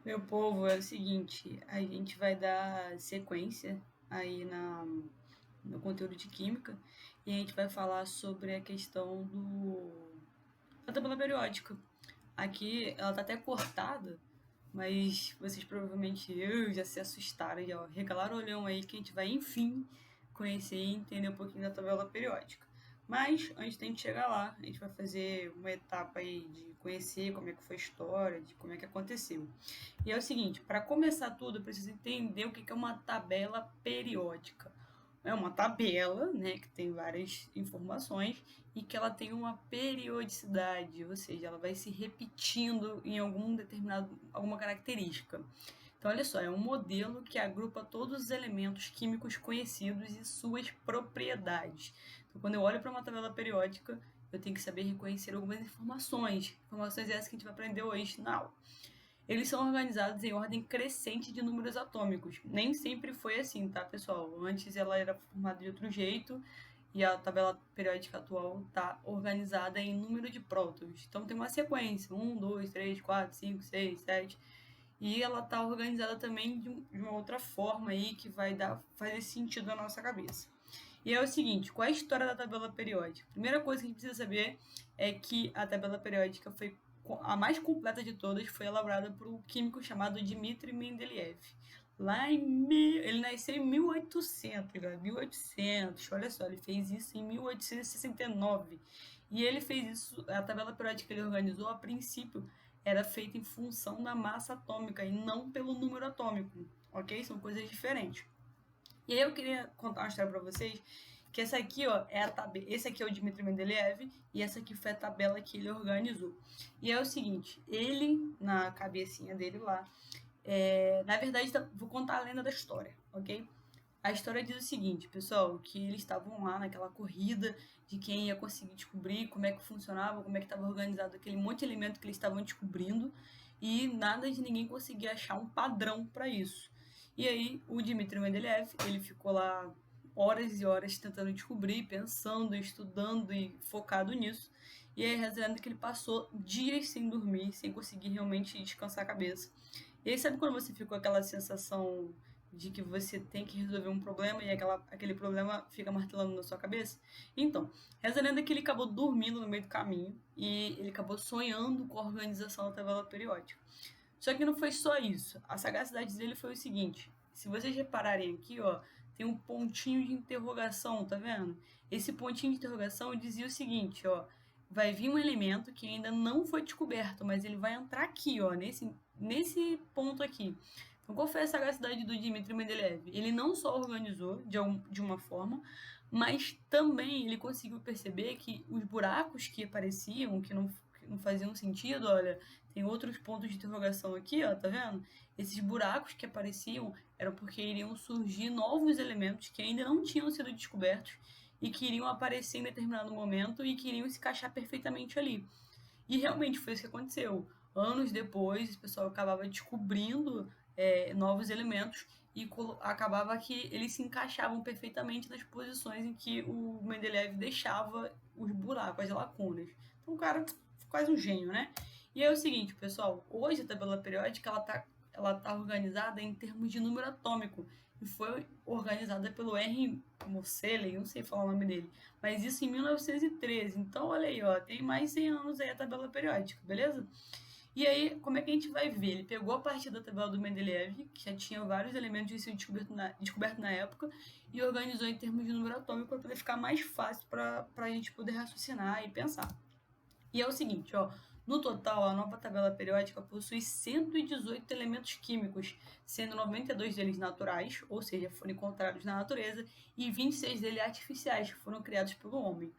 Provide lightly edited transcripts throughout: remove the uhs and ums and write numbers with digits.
Meu povo, é o seguinte, a gente vai dar sequência aí no conteúdo de química e a gente vai falar sobre a questão da tabela periódica. Aqui ela tá até cortada, mas vocês provavelmente já se assustaram, já regalaram o olhão aí que a gente vai, enfim, conhecer e entender um pouquinho da tabela periódica. Mas, antes da gente chegar lá, a gente vai fazer uma etapa aí de conhecer como é que foi a história, de como é que aconteceu. E é o seguinte, para começar tudo, eu preciso entender o que é uma tabela periódica. É uma tabela, né, que tem várias informações e que ela tem uma periodicidade, ou seja, ela vai se repetindo em alguma característica. Então, olha só, é um modelo que agrupa todos os elementos químicos conhecidos e suas propriedades. Então, quando eu olho para uma tabela periódica, eu tenho que saber reconhecer algumas informações essas que a gente vai aprender hoje na aula. Eles são organizados em ordem crescente de números atômicos. Nem sempre foi assim, tá, pessoal? Antes ela era formada de outro jeito e a tabela periódica atual está organizada em número de prótons. Então tem uma sequência: 1, 2, 3, 4, 5, 6, 7. E ela está organizada também de uma outra forma aí que vai fazer sentido na nossa cabeça. E é o seguinte, qual é a história da tabela periódica? A primeira coisa que a gente precisa saber é que a tabela periódica foi a mais completa de todas, foi elaborada por um químico chamado Dmitry Mendeleev. Ele nasceu em 1800, galera, 1800, olha só, ele fez isso em 1869. E ele fez isso, a tabela periódica que ele organizou, a princípio, era feita em função da massa atômica e não pelo número atômico, ok? São coisas diferentes. E aí eu queria contar uma história para vocês, que essa aqui, ó, esse aqui é o Dmitry Mendeleev e essa aqui foi a tabela que ele organizou. E é o seguinte, ele, na cabecinha dele lá, na verdade, vou contar a lenda da história, ok? A história diz o seguinte, pessoal, que eles estavam lá naquela corrida de quem ia conseguir descobrir como é que funcionava, como é que estava organizado aquele monte de elemento que eles estavam descobrindo, e nada de ninguém conseguia achar um padrão para isso. E aí o Dmitry Mendeleev, ele ficou lá horas e horas tentando descobrir, pensando, estudando e focado nisso. E aí reza que ele passou dias sem dormir, sem conseguir realmente descansar a cabeça. E aí sabe quando você fica com aquela sensação de que você tem que resolver um problema e aquele problema fica martelando na sua cabeça? Então, reza a lenda que ele acabou dormindo no meio do caminho e ele acabou sonhando com a organização da tabela periódica. Só que não foi só isso. A sagacidade dele foi o seguinte: se vocês repararem aqui, ó, tem um pontinho de interrogação, tá vendo? Esse pontinho de interrogação dizia o seguinte, ó, vai vir um elemento que ainda não foi descoberto, mas ele vai entrar aqui, ó, nesse ponto aqui. Então, qual foi a sagacidade do Dmitry Mendeleev? Ele não só organizou de uma forma, mas também ele conseguiu perceber que os buracos que apareciam, que não faziam sentido, olha, tem outros pontos de interrogação aqui, ó, tá vendo? Esses buracos que apareciam eram porque iriam surgir novos elementos que ainda não tinham sido descobertos e que iriam aparecer em determinado momento e que iriam se encaixar perfeitamente ali. E realmente foi isso que aconteceu. Anos depois, o pessoal acabava descobrindo novos elementos e acabava que eles se encaixavam perfeitamente nas posições em que o Mendeleev deixava os buracos, as lacunas. Então, o cara quase um gênio, né? E é o seguinte, pessoal, hoje a tabela periódica ela tá organizada em termos de número atômico e foi organizada pelo R. Moseley, não sei falar o nome dele, mas isso em 1913. Então, olha aí, ó, tem mais de 100 anos aí a tabela periódica, beleza? E aí, como é que a gente vai ver? Ele pegou a partir da tabela do Mendeleev, que já tinha vários elementos de ser descoberto na época, e organizou em termos de número atômico para poder ficar mais fácil para a gente poder raciocinar e pensar. E é o seguinte, ó, no total, a nova tabela periódica possui 118 elementos químicos, sendo 92 deles naturais, ou seja, foram encontrados na natureza, e 26 deles artificiais, que foram criados pelo homem.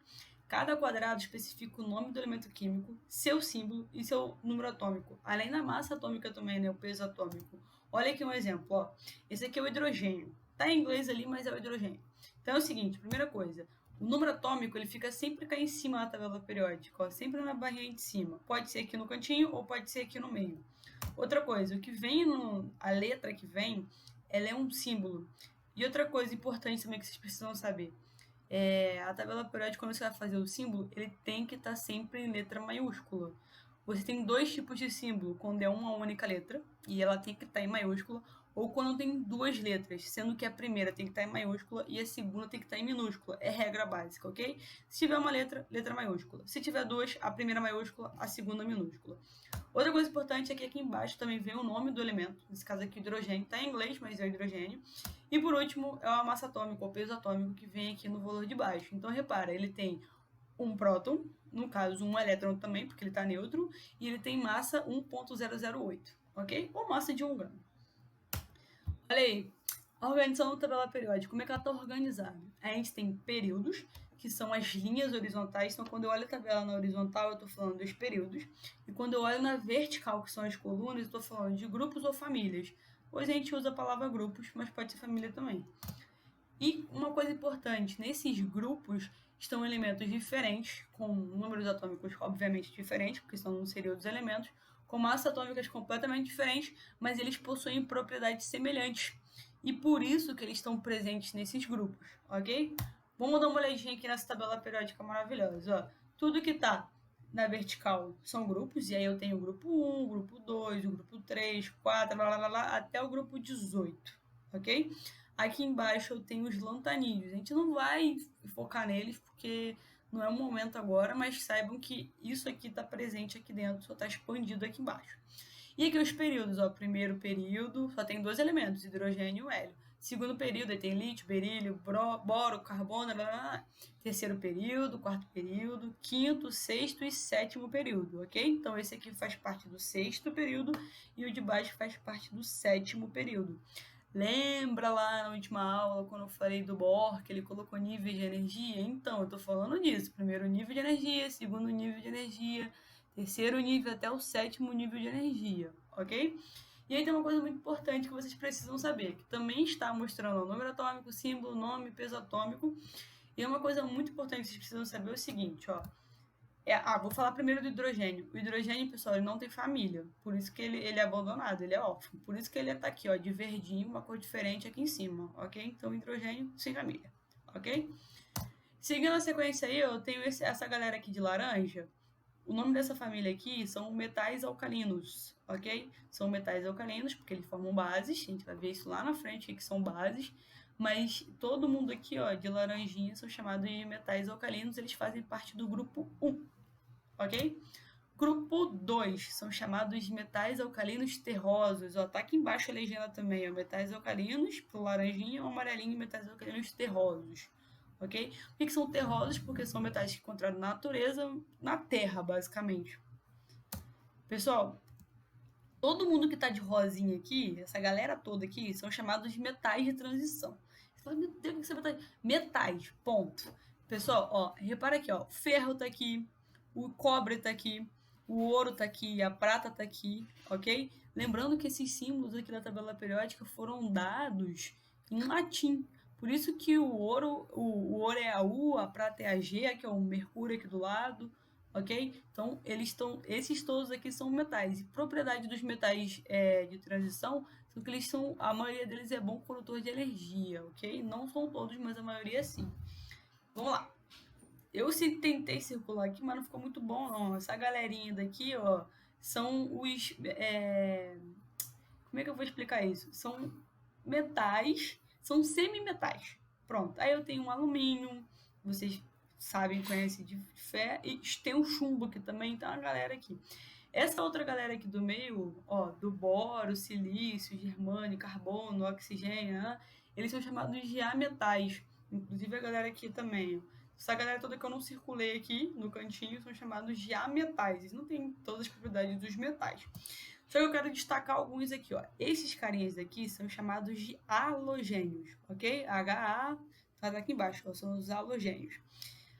Cada quadrado especifica o nome do elemento químico, seu símbolo e seu número atômico, além da massa atômica também, né, o peso atômico. Olha aqui um exemplo, ó. Esse aqui é o hidrogênio. Tá em inglês ali, mas é o hidrogênio. Então é o seguinte, primeira coisa, o número atômico ele fica sempre cá em cima da tabela periódica, ó, sempre na barrinha de cima. Pode ser aqui no cantinho ou pode ser aqui no meio. Outra coisa, o que vem a letra que vem, ela é um símbolo. E outra coisa importante também que vocês precisam saber, a tabela periódica, quando você vai fazer o símbolo, ele tem que estar sempre em letra maiúscula. Você tem dois tipos de símbolo, quando é uma única letra, e ela tem que estar em maiúscula, ou quando tem duas letras, sendo que a primeira tem que estar em maiúscula e a segunda tem que estar em minúscula. É regra básica, ok? Se tiver uma letra, letra maiúscula. Se tiver duas, a primeira maiúscula, a segunda minúscula. Outra coisa importante é que aqui embaixo também vem o nome do elemento. Nesse caso aqui, hidrogênio. Está em inglês, mas é hidrogênio. E por último, é a massa atômica, o peso atômico, que vem aqui no valor de baixo. Então, repara, ele tem um próton, no caso um elétron também, porque ele está neutro, e ele tem massa 1.008, ok? Ou massa de 1 gramo. Olha aí, a organização da tabela periódica, como é que ela está organizada? A gente tem períodos, que são as linhas horizontais, então quando eu olho a tabela na horizontal, eu estou falando dos períodos, e quando eu olho na vertical, que são as colunas, eu estou falando de grupos ou famílias. Hoje a gente usa a palavra grupos, mas pode ser família também. E uma coisa importante, nesses grupos estão elementos diferentes, com números atômicos obviamente diferentes, porque são seriam dos elementos, com massas atômicas completamente diferentes, mas eles possuem propriedades semelhantes. E por isso que eles estão presentes nesses grupos, ok? Vamos dar uma olhadinha aqui nessa tabela periódica maravilhosa. Ó. Tudo que está na vertical são grupos, e aí eu tenho o grupo 1, o grupo 2, o grupo 3, 4, até o grupo 18, ok? Aqui embaixo eu tenho os lantanídeos. A gente não vai focar neles porque não é o momento agora, mas saibam que isso aqui está presente aqui dentro, só está expandido aqui embaixo. E aqui os períodos, ó, primeiro período só tem dois elementos, hidrogênio e hélio. Segundo período, aí tem lítio, berílio, boro, carbono, blá, blá, blá. Terceiro período, quarto período, quinto, sexto e sétimo período, ok? Então esse aqui faz parte do sexto período e o de baixo faz parte do sétimo período. Lembra lá na última aula, quando eu falei do Bohr, que ele colocou níveis de energia? Então, eu estou falando disso. Primeiro nível de energia, segundo nível de energia, terceiro nível até o sétimo nível de energia, ok? E aí tem uma coisa muito importante que vocês precisam saber, que também está mostrando o número atômico, símbolo, nome, peso atômico. E uma coisa muito importante que vocês precisam saber é o seguinte, ó. Vou falar primeiro do hidrogênio. O hidrogênio, pessoal, ele não tem família. Por isso que ele é abandonado, ele é órfão. Por isso que ele tá aqui, ó, de verdinho, uma cor diferente aqui em cima, ok? Então, hidrogênio sem família, ok? Seguindo a sequência aí, eu tenho essa galera aqui de laranja. O nome dessa família aqui são metais alcalinos, ok? São metais alcalinos porque eles formam bases. A gente vai ver isso lá na frente, que são bases. Mas todo mundo aqui, ó, de laranjinha, são chamados de metais alcalinos. Eles fazem parte do grupo 1. Ok? Grupo 2 são chamados de metais alcalinos terrosos. Ó, tá aqui embaixo a legenda também, ó, metais alcalinos, pro laranjinha, o amarelinho, metais alcalinos terrosos. Ok? Por que são terrosos? Porque são metais que encontrados na natureza, na Terra, basicamente. Pessoal, todo mundo que tá de rosinha aqui, essa galera toda aqui, são chamados de metais de transição. Você fala, meu Deus, o que são metais? Metais, ponto. Pessoal, ó, repara aqui, ó, ferro tá aqui, o cobre tá aqui, o ouro tá aqui, a prata tá aqui, ok? Lembrando que esses símbolos aqui da tabela periódica foram dados em latim. Por isso que o ouro é a U, a prata é a G, que é o mercúrio aqui do lado, ok? Então, esses todos aqui são metais. E propriedade dos metais de transição são que a maioria deles é bom condutor de energia, ok? Não são todos, mas a maioria sim. Vamos lá. Eu tentei circular aqui, mas não ficou muito bom, não. Essa galerinha daqui, ó, são os... Como é que eu vou explicar isso? São metais, são semimetais. Pronto. Aí eu tenho um alumínio, vocês sabem, conhecem de fé, e tem o chumbo aqui também, então a galera aqui. Essa outra galera aqui do meio, ó, do boro, silício, germânio, carbono, oxigênio, né? Eles são chamados de ametais. Inclusive a galera aqui também, ó. Essa galera toda que eu não circulei aqui no cantinho são chamados de ametais. Eles não têm todas as propriedades dos metais. Só que eu quero destacar alguns aqui, ó. Esses carinhas aqui são chamados de halogênios, ok? HA, tá aqui embaixo, ó, são os halogênios.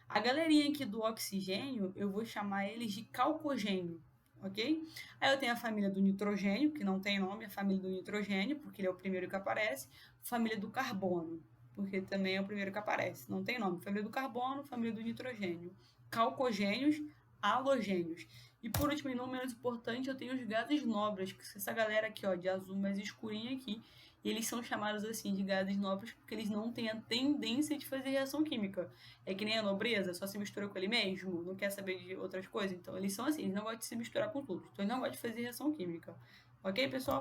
A galerinha aqui do oxigênio, eu vou chamar eles de calcogênio, ok? Aí eu tenho a família do nitrogênio, que não tem nome, a família do nitrogênio, porque ele é o primeiro que aparece. Família do carbono, porque também é o primeiro que aparece, não tem nome. Família do carbono, família do nitrogênio. Calcogênios, halogênios. E por último, e não menos importante, eu tenho os gases nobres, que é essa galera aqui, ó, de azul mais escurinha aqui, E eles são chamados assim de gases nobres porque eles não têm a tendência de fazer reação química. É que nem a nobreza, só se mistura com ele mesmo, não quer saber de outras coisas. Então eles são assim, eles não gostam de se misturar com tudo. Então eles não gostam de fazer reação química. Ok, pessoal?